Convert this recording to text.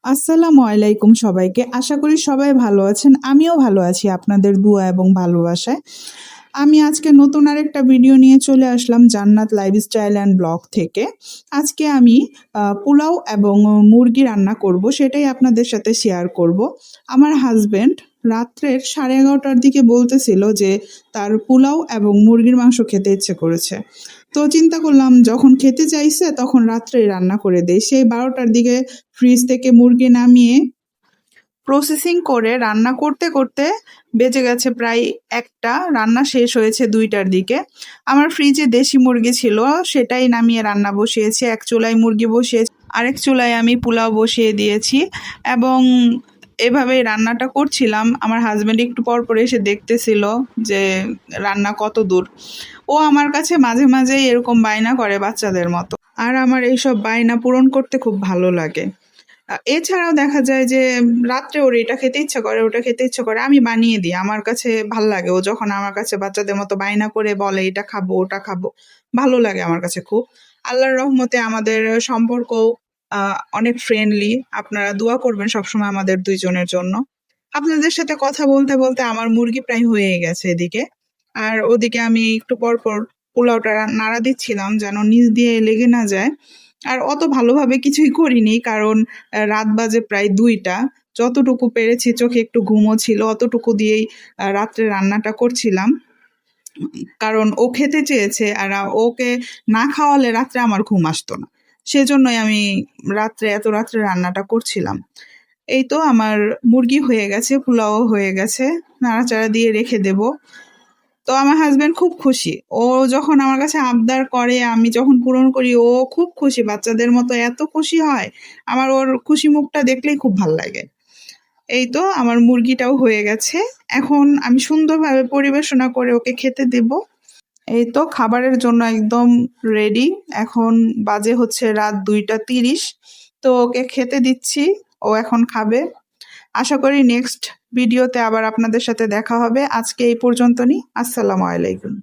আসসালামু আলাইকুম সবাইকে। আশা করি সবাই ভালো আছেন। আমিও ভালো আছি আপনাদের দোয়া এবং ভালোবাসায়। আমি আজকে নতুন আরেকটা ভিডিও নিয়ে চলে আসলাম জান্নাত লাইফস্টাইল অ্যান্ড ব্লগ থেকে। আজকে আমি পোলাও এবং মুরগি রান্না করব, সেটাই আপনাদের সাথে শেয়ার করব। আমার হাজবেন্ড রাত্রের 11:30টার দিকে বলতেছিল যে তার পোলাও এবং মুরগির মাংস খেতে ইচ্ছে করেছে। তো চিন্তা করলাম যখন খেতে চাইছে তখন রাত্রেই রান্না করে দেই। সেই 12টার দিকে ফ্রিজ থেকে মুরগি নামিয়ে প্রসেসিং করে রান্না করতে করতে বেজে গেছে প্রায় 1টা, রান্না শেষ হয়েছে 2টার দিকে। আমার ফ্রিজে দেশি মুরগি ছিল, সেটাই নামিয়ে রান্না বসিয়েছি। এক চুলায় মুরগি বসিয়েছি, আরেক চুলায় আমি পোলাও বসিয়ে দিয়েছি এবং এভাবেই রান্নাটা করছিলাম। আমার হাজব্যান্ড একটু পর পর এসে দেখতেছিল যে রান্না কত দূর। ও আমার কাছে মাঝে মাঝেই এরকম বায়না করে বাচ্চাদের মতো, আর আমার এইসব বায়না পূরণ করতে খুব ভালো লাগে। এছাড়াও দেখা যায় যে রাত্রে ওর এটা খেতে ইচ্ছা করে, ওটা খেতে ইচ্ছা করে, আমি বানিয়ে দিই। আমার কাছে ভাল লাগে ও যখন আমার কাছে বাচ্চাদের মতো বায়না করে বলে এটা খাবো ওটা খাবো, ভালো লাগে আমার কাছে খুব। আল্লাহর রহমতে আমাদের সম্পর্ক অনেক ফ্রেন্ডলি। আপনারা দোয়া করবেন সবসময় আমাদের দুইজনের জন্য। আপনাদের সাথে কথা বলতে বলতে আমার মুরগি প্রায় হয়ে গেছে এদিকে, আর ওদিকে আমি একটু পর পর পোলাওটা নাড়া দিচ্ছিলাম যেন নিচ দিয়ে লেগে না যায়। আর অত ভালোভাবে কিছুই করিনি, কারণ রাত বাজে প্রায় 2টা। যতটুকু পেরেছি, চোখে একটু ঘুমও ছিল, অতটুকু দিয়েই রাত্রে রান্নাটা করছিলাম। কারণ ও খেতে চেয়েছে, আর ওকে না খাওয়ালে রাত্রে আমার ঘুম আসতো না। সেজন্যই আমি এত রাত্রে রান্নাটা করছিলাম। এই তো আমার মুরগি হয়ে গেছে, পোলাও হয়ে গেছে, নাড়াচাড়া দিয়ে রেখে দেব। তো আমার হাজবেন্ড খুব খুশি। ও যখন আমার কাছে আবদার করে, আমি যখন পূরণ করি, ও খুব খুশি, বাচ্চাদের মতো এত খুশি হয়। আমার ওর খুশি মুখটা দেখলেই খুব ভাল লাগে। এই তো আমার মুরগিটাও হয়ে গেছে। এখন আমি সুন্দরভাবে পরিবেশনা করে ওকে খেতে দেব। এই তো খাবারের জন্য একদম রেডি। এখন বাজে হচ্ছে রাত 2টা 30। তো ওকে খেতে দিচ্ছি, ও এখন খাবে। আশা করি নেক্সট ভিডিওতে আবার আপনাদের সাথে দেখা হবে। আজকে এই পর্যন্তই। আসসালামু আলাইকুম।